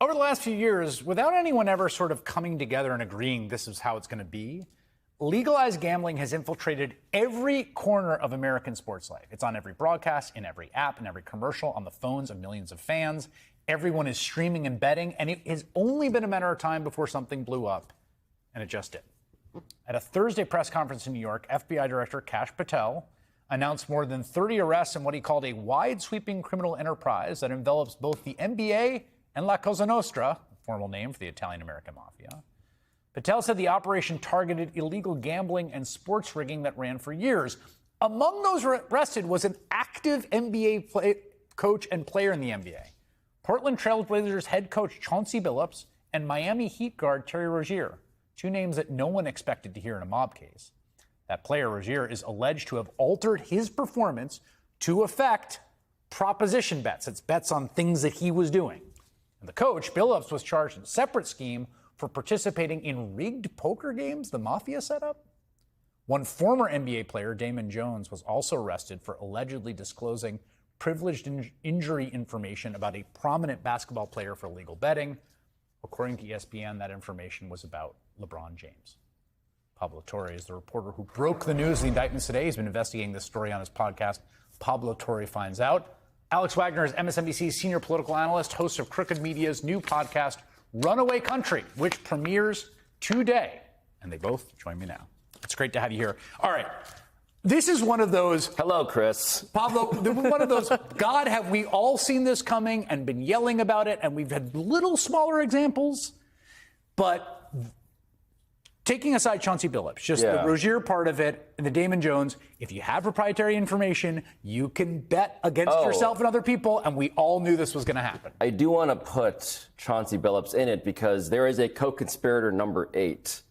Over the last few years, without anyone ever sort of coming together and agreeing this is how it's going to be, legalized gambling has infiltrated every corner of American sports life. It's on every broadcast, in every app, in every commercial, on the phones of millions of fans. Everyone is streaming and betting, and it has only been a matter of time before something blew up, and it just did. At a Thursday press conference in New York, FBI Director Kash Patel announced more than 30 arrests in what he called a wide-sweeping criminal enterprise that envelops both the NBA and La Cosa Nostra, a formal name for the Italian-American mafia. Patel said the operation targeted illegal gambling and sports rigging that ran for years. Among those arrested was an active NBA coach and player in the NBA, Portland Trail Blazers head coach Chauncey Billups and Miami Heat guard Terry Rozier, two names that no one expected to hear in a mob case. That player, Rozier, is alleged to have altered his performance to affect proposition bets. It's bets on things that he was doing. And the coach, Billups, was charged in a separate scheme for participating in rigged poker games the mafia set up. One former NBA player, Damon Jones, was also arrested for allegedly disclosing privileged injury information about a prominent basketball player for illegal betting. According to ESPN, that information was about LeBron James. Pablo Torre is the reporter who broke the news of the indictments today. He's been investigating this story on his podcast, Pablo Torre Finds Out. Alex Wagner is MSNBC's senior political analyst, host of Crooked Media's new podcast, Runaway Country, which premieres today. And they both join me now. It's great to have you here. All right. This is one of those. Hello, Chris. Pablo, one of those, God, have we all seen this coming and been yelling about it? And we've had little smaller examples. But taking aside Chauncey Billups, just the Rozier part of it and the Damon Jones, if you have proprietary information, you can bet against yourself and other people. And we all knew this was going to happen. I do want to put Chauncey Billups in it because there is a co-conspirator number 8.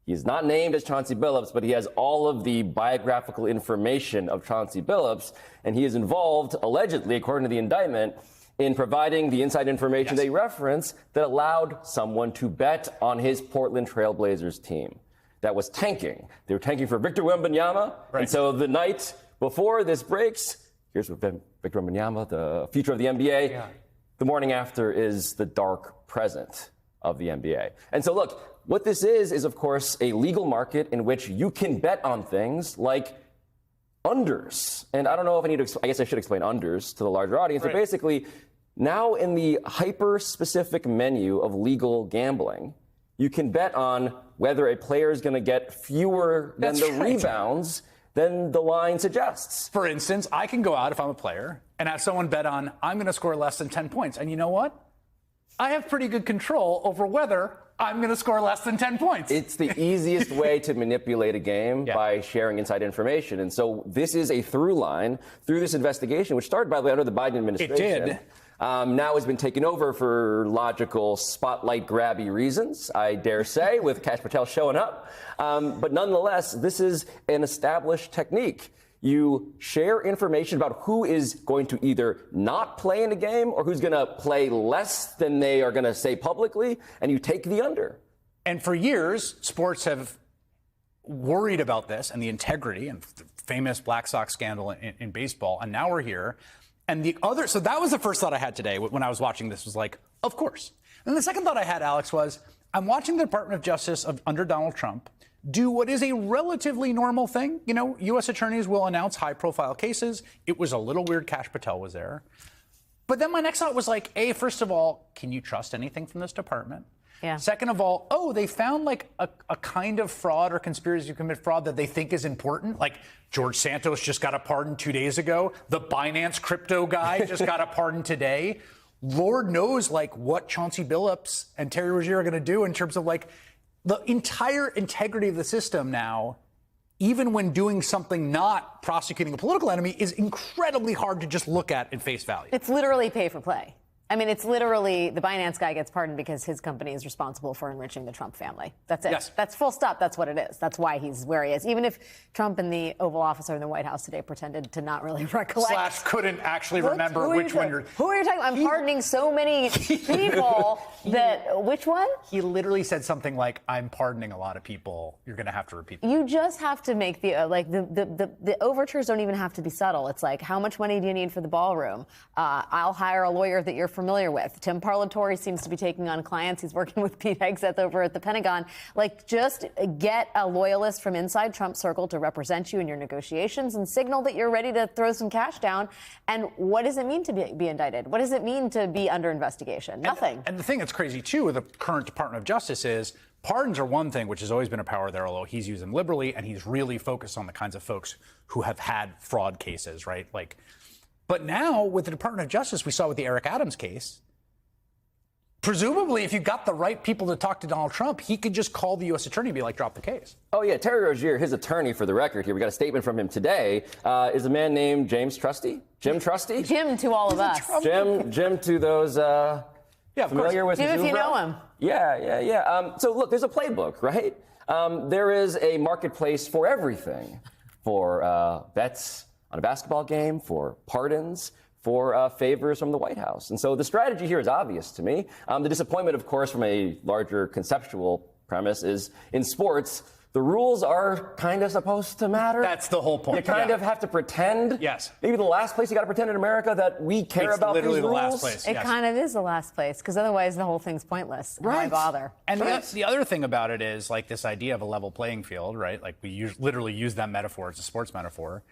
He's not named as Chauncey Billups, but he has all of the biographical information of Chauncey Billups, and he is involved, allegedly, according to the indictment, in providing the inside information they reference that allowed someone to bet on his Portland Trail Blazers team that was tanking. They were tanking for Victor Wembanyama, and so the night before this breaks, here's what Victor Wembanyama, the future of the NBA. The morning after is the dark present of the NBA. And so look, what this is of course a legal market in which you can bet on things like unders. And I don't know if I guess I should explain unders to the larger audience, but basically now in the hyper-specific menu of legal gambling, you can bet on whether a player is going to get fewer than rebounds than the line suggests. For instance, I can go out if I'm a player and have someone bet on I'm going to score less than 10 points. And you know what? I have pretty good control over whether I'm going to score less than 10 points. It's the easiest way to manipulate a game by sharing inside information. And so this is a through line through this investigation, which started, by the way, under the Biden administration. It did. Now has been taken over for logical spotlight grabby reasons, I dare say, with Kash Patel showing up. But nonetheless, this is an established technique. You share information about who is going to either not play in a game or who's going to play less than they are going to say publicly, and you take the under. And for years, sports have worried about this and the integrity and the famous Black Sox scandal in baseball. And now we're here. And so that was the first thought I had today when I was watching this, was like, of course. And the second thought I had, Alex, was I'm watching the Department of Justice under Donald Trump do what is a relatively normal thing. You know, U.S. attorneys will announce high-profile cases. It was a little weird Kash Patel was there. But then my next thought was like, A, first of all, can you trust anything from this department? Yeah. Second of all, they found like a kind of fraud or conspiracy to commit fraud that they think is important. Like George Santos just got a pardon 2 days ago. The Binance crypto guy just got a pardon today. Lord knows like what Chauncey Billups and Terry Rozier are going to do in terms of like the entire integrity of the system now, even when doing something not prosecuting a political enemy, is incredibly hard to just look at and face value. It's literally pay for play. I mean, it's literally the Binance guy gets pardoned because his company is responsible for enriching the Trump family. That's it. Yes. That's full stop. That's what it is. That's why he's where he is. Even if Trump in the Oval Office or in the White House today pretended to not really recollect. / couldn't actually remember which one you're... Who are you talking about? I'm pardoning so many people that... Which one? He literally said something like, I'm pardoning a lot of people. You're going to have to repeat that. You just have to make the overtures don't even have to be subtle. It's like, how much money do you need for the ballroom? I'll hire a lawyer that you're familiar familiar with. Tim Pablo Torre seems to be taking on clients. He's working with Pete Hegseth over at the Pentagon. Like, just get a loyalist from inside Trump's circle to represent you in your negotiations and signal that you're ready to throw some cash down. And what does it mean to be indicted? What does it mean to be under investigation? Nothing. And the thing that's crazy, too, with the current Department of Justice is pardons are one thing, which has always been a power there, although he's used them liberally, and he's really focused on the kinds of folks who have had fraud cases, right? Like, but now with the Department of Justice, we saw with the Eric Adams case, presumably if you got the right people to talk to Donald Trump, he could just call the U.S. attorney and be like, drop the case. Oh, yeah. Terry Rozier, his attorney, for the record here, we got a statement from him today, is a man named James Trusty. Jim Trusty? Jim to all of us. Jim to those familiar with Jim, if you know him. Yeah. So, look, there's a playbook, right? There is a marketplace for everything, for bets on a basketball game, for pardons, for favors from the White House. And so the strategy here is obvious to me. The disappointment, of course, from a larger conceptual premise is in sports, the rules are kind of supposed to matter. That's the whole point. You kind of have to pretend. Yes. Maybe the last place you got to pretend in America that we care about these rules. Literally the last place. It kind of is the last place, because otherwise the whole thing's pointless. Right. Why bother? And the other thing about it is, like, this idea of a level playing field, right? Like, we literally use that metaphor as a sports metaphor,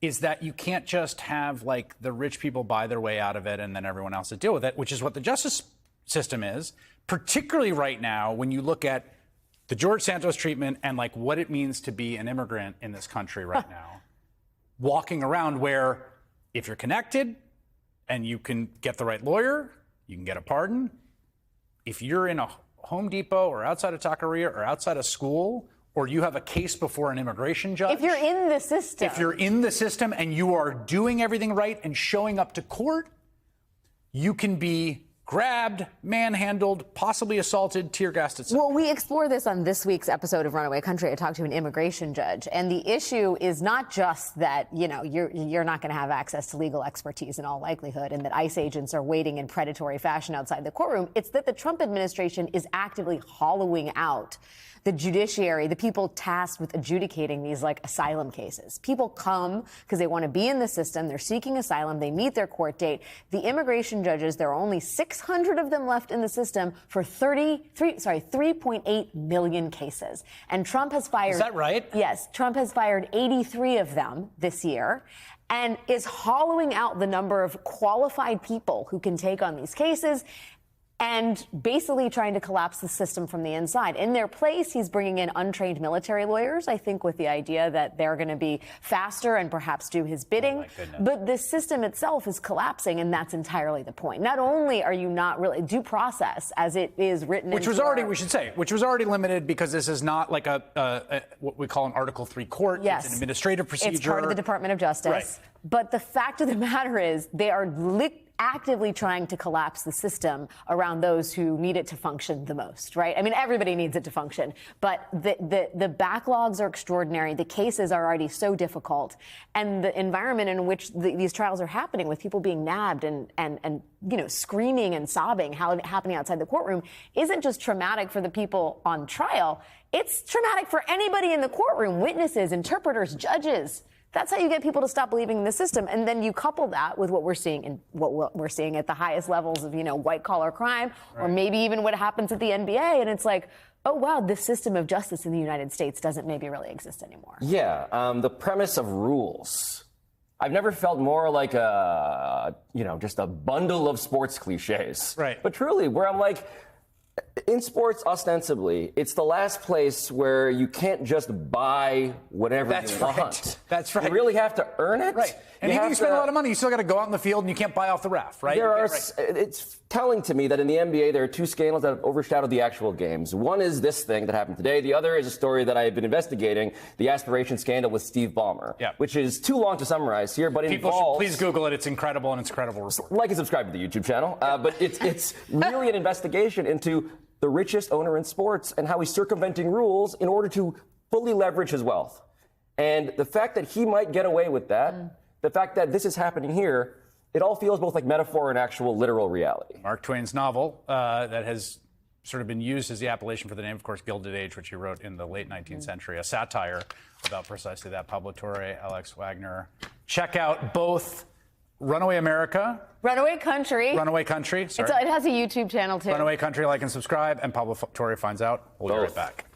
is that you can't just have, like, the rich people buy their way out of it and then everyone else to deal with it, which is what the justice system is, particularly right now when you look at the George Santos treatment and, like, what it means to be an immigrant in this country right now. Walking around where if you're connected and you can get the right lawyer, you can get a pardon. If you're in a Home Depot or outside of Taqueria or outside of school, or you have a case before an immigration judge. If you're in the system. If you're in the system and you are doing everything right and showing up to court, you can be grabbed, manhandled, possibly assaulted, tear gassed, etc. Well, we explore this on this week's episode of Runaway Country. I talked to an immigration judge, and the issue is not just that, you know, you're not going to have access to legal expertise in all likelihood, and that ICE agents are waiting in predatory fashion outside the courtroom. It's that the Trump administration is actively hollowing out the judiciary, the people tasked with adjudicating these, like, asylum cases. People come because they want to be in the system. They're seeking asylum. They meet their court date. The immigration judges, there are only 600 of them left in the system for 3.8 million cases. And Trump has fired. Is that right? Yes. Trump has fired 83 of them this year and is hollowing out the number of qualified people who can take on these cases, and basically trying to collapse the system from the inside. In their place, he's bringing in untrained military lawyers, I think, with the idea that they're going to be faster and perhaps do his bidding. But the system itself is collapsing, and that's entirely the point. Not only are you not really due process as it is written, which was already, we should say, which was already limited because this is not like a what we call an Article III court. Yes. It's an administrative procedure. It's part of the Department of Justice. Right. But the fact of the matter is they are actively trying to collapse the system around those who need it to function the most, right? I mean, everybody needs it to function, but the backlogs are extraordinary. The cases are already so difficult, and the environment in which these trials are happening, with people being nabbed and you know, screaming and sobbing happening outside the courtroom, isn't just traumatic for the people on trial. It's traumatic for anybody in the courtroom: witnesses, interpreters, judges. That's how you get people to stop believing in the system. And then you couple that with what we're seeing at the highest levels of, you know, white collar crime, or maybe even what happens at the NBA. And it's like, oh, wow, the system of justice in the United States doesn't maybe really exist anymore. Yeah. The premise of rules. I've never felt more like just a bundle of sports cliches. Right. But truly, where I'm like, in sports, ostensibly, it's the last place where you can't just buy whatever you want. Right. That's right. You really have to earn it. Right. And even if you spend a lot of money, you still got to go out in the field, and you can't buy off the ref, right? It's telling to me that in the NBA, there are two scandals that have overshadowed the actual games. One is this thing that happened today. The other is a story that I've been investigating, the aspiration scandal with Steve Ballmer, which is too long to summarize here, but it People involves... should please Google it. It's incredible, and it's incredible report. Like and subscribe to the YouTube channel. But it's really an investigation into the richest owner in sports and how he's circumventing rules in order to fully leverage his wealth. And the fact that he might get away with that, the fact that this is happening here, it all feels both like metaphor and actual literal reality. Mark Twain's novel that has sort of been used as the appellation for the name, of course, Gilded Age, which he wrote in the late 19th century, a satire about precisely that. Pablo Torre, Alex Wagner. Check out both Runaway America. Runaway Country. Runaway Country. Sorry. It has a YouTube channel too. Runaway Country, like and subscribe. And Pablo Torre finds out. We'll be right back.